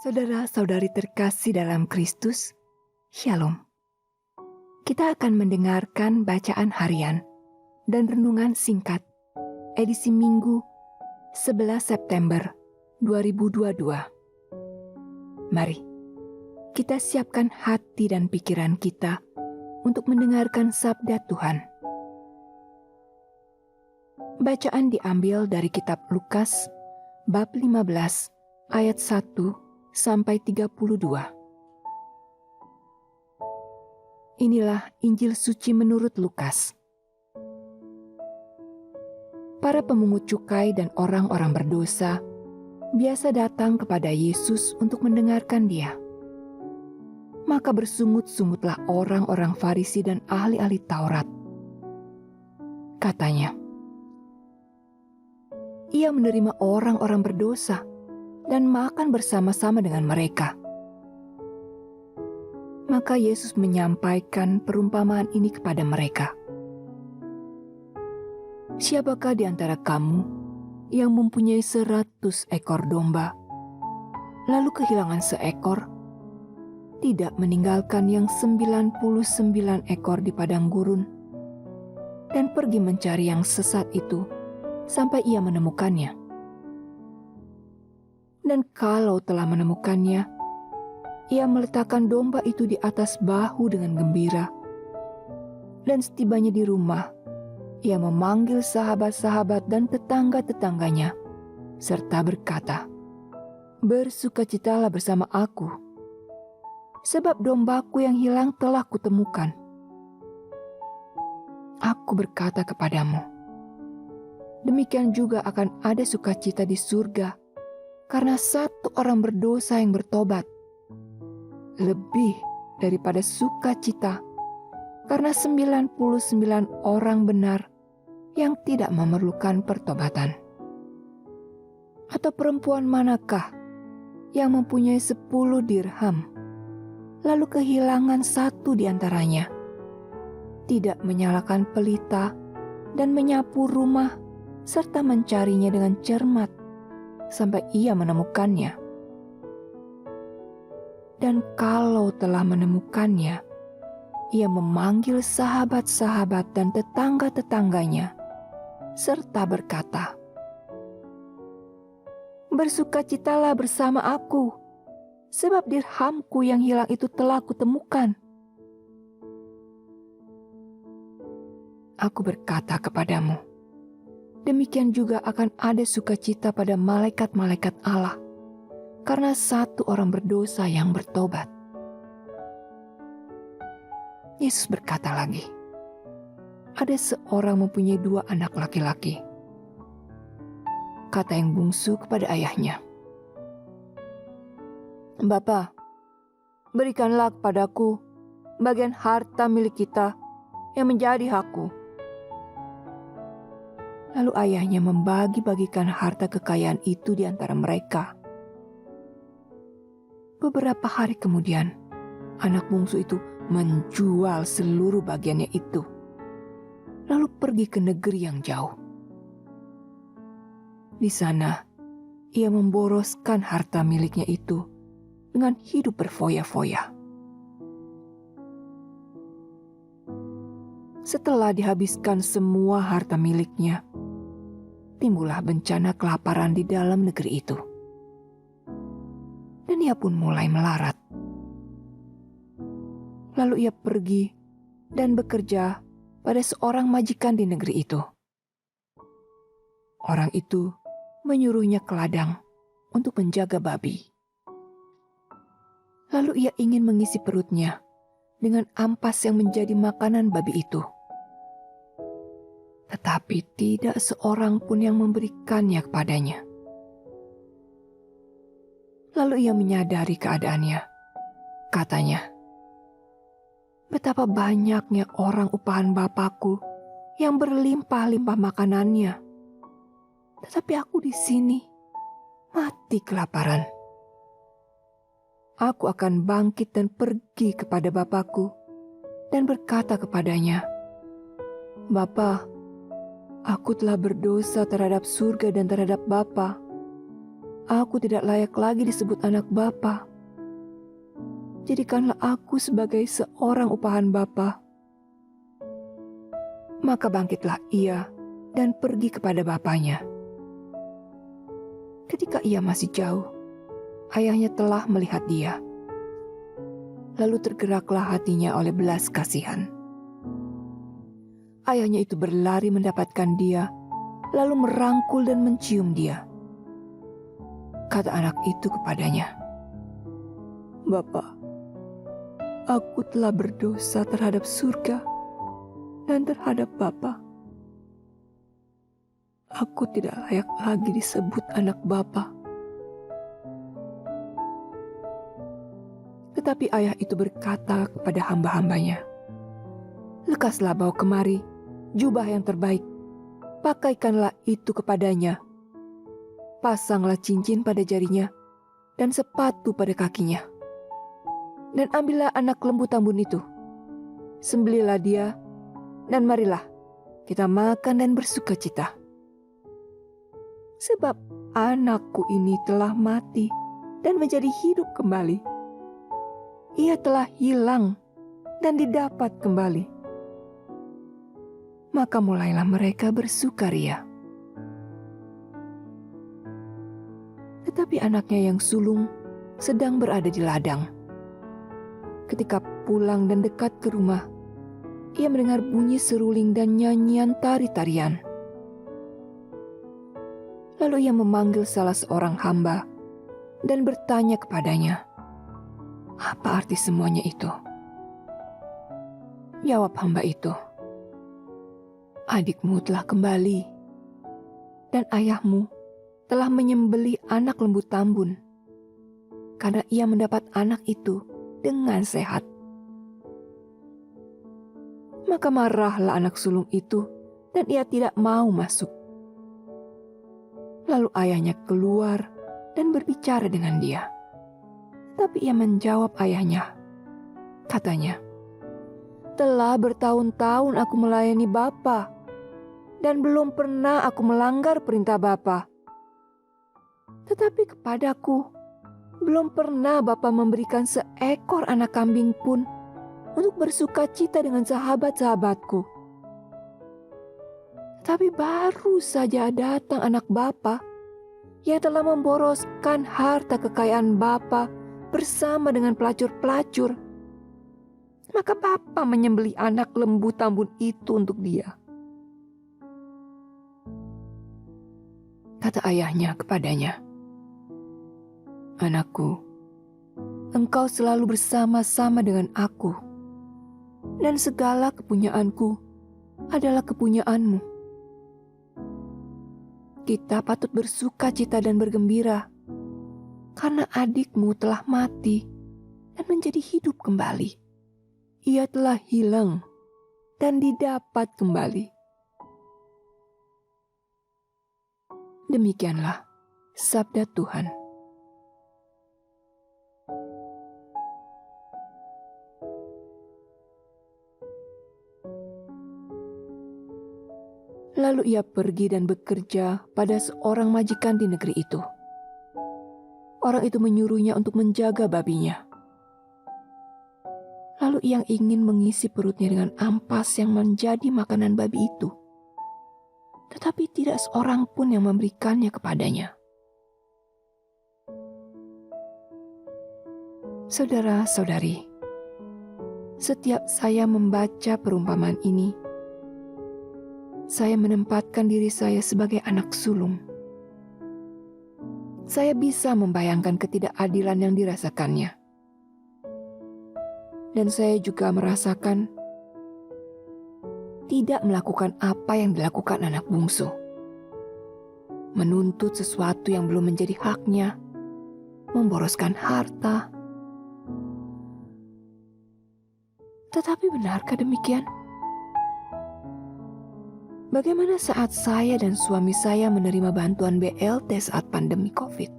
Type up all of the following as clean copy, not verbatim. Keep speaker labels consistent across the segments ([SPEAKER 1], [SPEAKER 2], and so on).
[SPEAKER 1] Saudara-saudari terkasih dalam Kristus, Shalom. Kita akan mendengarkan bacaan harian dan renungan singkat edisi Minggu 11 September 2022. Mari kita siapkan hati dan pikiran kita untuk mendengarkan sabda Tuhan. Bacaan diambil dari kitab Lukas bab 15 ayat 1 sampai 32. Inilah Injil suci menurut Lukas. Para pemungut cukai dan orang-orang berdosa biasa datang kepada Yesus untuk mendengarkan Dia. Maka bersungut-sungutlah orang-orang Farisi dan ahli-ahli Taurat. Katanya, Ia menerima orang-orang berdosa dan makan bersama-sama dengan mereka. Maka Yesus menyampaikan perumpamaan ini kepada mereka. Siapakah di antara kamu yang mempunyai 100 ekor domba, lalu kehilangan seekor, tidak meninggalkan yang 99 ekor di padang gurun, dan pergi mencari yang sesat itu sampai ia menemukannya? Dan kalau telah menemukannya, ia meletakkan domba itu di atas bahu dengan gembira. Dan setibanya di rumah, ia memanggil sahabat-sahabat dan tetangga-tetangganya, serta berkata, "Bersukacitalah bersama aku, sebab dombaku yang hilang telah kutemukan." Aku berkata kepadamu, demikian juga akan ada sukacita di surga karena satu orang berdosa yang bertobat, lebih daripada sukacita karena 99 orang benar yang tidak memerlukan pertobatan. Atau perempuan manakah yang mempunyai 10 dirham, lalu kehilangan satu di antaranya, tidak menyalakan pelita dan menyapu rumah serta mencarinya dengan cermat sampai ia menemukannya? Dan kalau telah menemukannya, ia memanggil sahabat-sahabat dan tetangga-tetangganya, serta berkata, "Bersukacitalah bersama aku, sebab dirhamku yang hilang itu telah kutemukan." Aku berkata kepadamu, demikian juga akan ada sukacita pada malaikat-malaikat Allah karena satu orang berdosa yang bertobat. Yesus berkata lagi, ada seorang mempunyai 2 anak laki-laki. Kata yang bungsu kepada ayahnya, "Bapa, berikanlah kepadaku bagian harta milik kita yang menjadi hakku." Lalu ayahnya membagi-bagikan harta kekayaan itu di antara mereka. Beberapa hari kemudian, anak bungsu itu menjual seluruh bagiannya itu, lalu pergi ke negeri yang jauh. Di sana, ia memboroskan harta miliknya itu dengan hidup berfoya-foya. Setelah dihabiskan semua harta miliknya, timbullah bencana kelaparan di dalam negeri itu. Dan ia pun mulai melarat. Lalu ia pergi dan bekerja pada seorang majikan di negeri itu. Orang itu menyuruhnya ke ladang untuk menjaga babi. Lalu ia ingin mengisi perutnya dengan ampas yang menjadi makanan babi itu. Tetapi tidak seorang pun yang memberikannya kepadanya. Lalu ia menyadari keadaannya. Katanya, "Betapa banyaknya orang upahan Bapakku yang berlimpah-limpah makanannya. Tetapi aku di sini mati kelaparan. Aku akan bangkit dan pergi kepada Bapakku dan berkata kepadanya, Bapa, aku telah berdosa terhadap surga dan terhadap Bapa. aku tidak layak lagi disebut anak Bapa. Jadikanlah aku sebagai seorang upahan Bapa." Maka bangkitlah ia dan pergi kepada bapaknya. Ketika ia masih jauh, ayahnya telah melihat dia. Lalu tergeraklah hatinya oleh belas kasihan. Ayahnya itu berlari mendapatkan dia, lalu merangkul dan mencium dia. Kata anak itu kepadanya, "Bapa, aku telah berdosa terhadap surga dan terhadap Bapa. Aku tidak layak lagi disebut anak Bapa." Tetapi ayah itu berkata kepada hamba-hambanya, "Lekaslah bawa kemari jubah yang terbaik, pakaikanlah itu kepadanya. Pasanglah cincin pada jarinya dan sepatu pada kakinya. Dan ambillah anak lembu tambun itu, sembelihlah dia, dan marilah kita makan dan bersuka cita. Sebab anakku ini telah mati dan menjadi hidup kembali. Ia telah hilang dan didapat kembali." Maka mulailah mereka bersukaria. Tetapi anaknya yang sulung sedang berada di ladang. Ketika pulang dan dekat ke rumah, ia mendengar bunyi seruling dan nyanyian tari-tarian. Lalu ia memanggil salah seorang hamba dan bertanya kepadanya, "Apa arti semuanya itu?" Jawab hamba itu, "Adikmu telah kembali, dan ayahmu telah menyembelih anak lembu tambun, karena ia mendapat anak itu dengan sehat." Maka marahlah anak sulung itu, dan ia tidak mau masuk. Lalu ayahnya keluar dan berbicara dengan dia. Tapi ia menjawab ayahnya. Katanya, "Telah bertahun-tahun aku melayani Bapa, dan belum pernah aku melanggar perintah Bapa. Tetapi kepadaku, belum pernah Bapa memberikan seekor anak kambing pun untuk bersuka cita dengan sahabat-sahabatku. Tapi baru saja datang anak Bapa yang telah memboroskan harta kekayaan Bapa bersama dengan pelacur-pelacur. Maka Bapa menyembelih anak lembu tambun itu untuk dia." Kata ayahnya kepadanya, "Anakku, engkau selalu bersama-sama dengan aku, dan segala kepunyaanku adalah kepunyaanmu. Kita patut bersuka cita dan bergembira, karena adikmu telah mati dan menjadi hidup kembali. Ia telah hilang dan didapat kembali." Demikianlah sabda Tuhan. Lalu ia pergi dan bekerja pada seorang majikan di negeri itu. Orang itu menyuruhnya untuk menjaga babinya. Lalu ia ingin mengisi perutnya dengan ampas yang menjadi makanan babi itu. Tetapi tidak seorang pun yang memberikannya kepadanya. Saudara-saudari, setiap saya membaca perumpamaan ini, saya menempatkan diri saya sebagai anak sulung. Saya bisa membayangkan ketidakadilan yang dirasakannya. Dan saya juga merasakan tidak melakukan apa yang dilakukan anak bungsu. Menuntut sesuatu yang belum menjadi haknya, memboroskan harta. Tetapi benarkah demikian? Bagaimana saat saya dan suami saya menerima bantuan BLT saat pandemi COVID?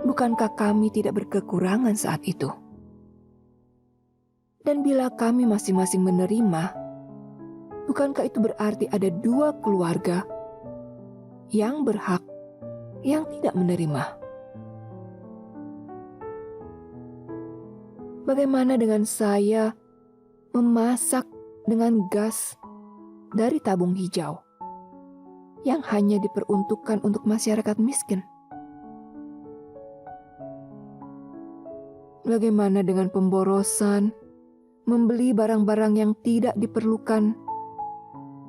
[SPEAKER 1] Bukankah kami tidak berkekurangan saat itu? Dan bila kami masing-masing menerima, bukankah itu berarti ada dua keluarga yang berhak, yang tidak menerima. Bagaimana dengan saya memasak dengan gas dari tabung hijau yang hanya diperuntukkan untuk masyarakat miskin? Bagaimana dengan pemborosan, membeli barang-barang yang tidak diperlukan,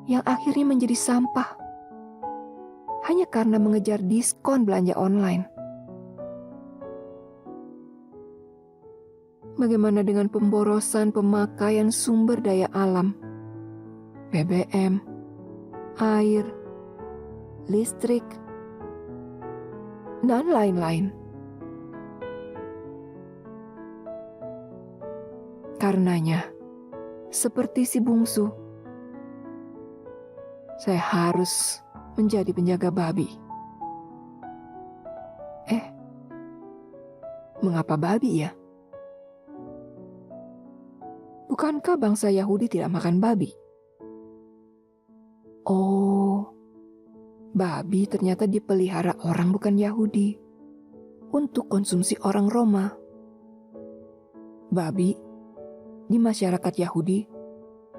[SPEAKER 1] yang akhirnya menjadi sampah, hanya karena mengejar diskon belanja online? Bagaimana dengan pemborosan pemakaian sumber daya alam, BBM, air, listrik, dan lain-lain? Karenanya, seperti si bungsu, saya harus menjadi penjaga babi. Mengapa babi ya? Bukankah bangsa Yahudi tidak makan babi? Oh, babi ternyata dipelihara orang bukan Yahudi untuk konsumsi orang Roma. Babi di masyarakat Yahudi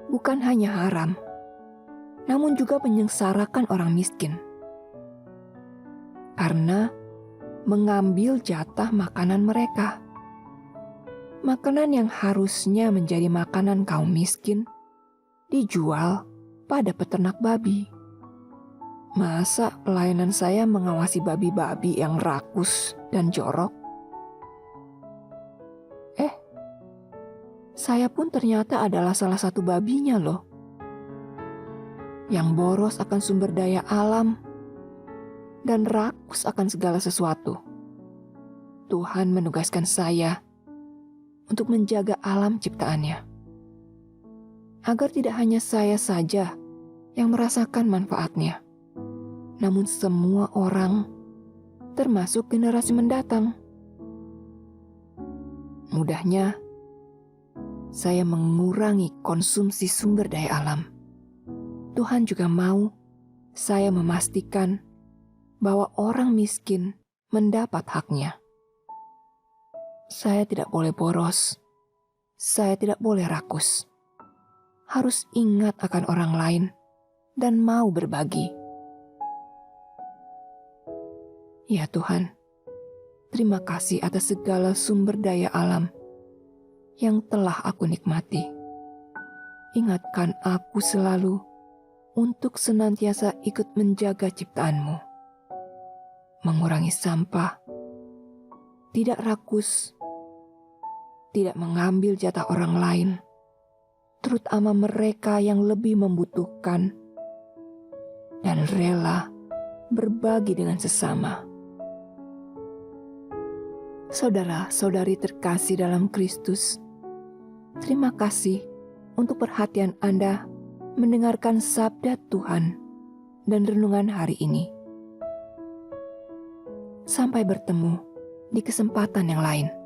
[SPEAKER 1] bukan hanya haram, namun juga menyengsarakan orang miskin karena mengambil jatah makanan mereka. Makanan yang harusnya menjadi makanan kaum miskin dijual pada peternak babi. Masa pelayanan saya mengawasi babi-babi yang rakus dan jorok? Saya pun ternyata adalah salah satu babinya loh, yang boros akan sumber daya alam dan rakus akan segala sesuatu. Tuhan menugaskan saya untuk menjaga alam ciptaannya, agar tidak hanya saya saja yang merasakan manfaatnya, namun semua orang, termasuk generasi mendatang. Mudahnya, saya mengurangi konsumsi sumber daya alam. Tuhan juga mau saya memastikan bahwa orang miskin mendapat haknya. Saya tidak boleh boros. Saya tidak boleh rakus. Harus ingat akan orang lain dan mau berbagi. Ya Tuhan, terima kasih atas segala sumber daya alam yang telah aku nikmati. Ingatkan aku selalu untuk senantiasa ikut menjaga ciptaan-Mu. Mengurangi sampah, tidak rakus, tidak mengambil jatah orang lain, terutama mereka yang lebih membutuhkan, dan rela berbagi dengan sesama. Saudara-saudari terkasih dalam Kristus, terima kasih untuk perhatian Anda mendengarkan sabda Tuhan dan renungan hari ini. Sampai bertemu di kesempatan yang lain.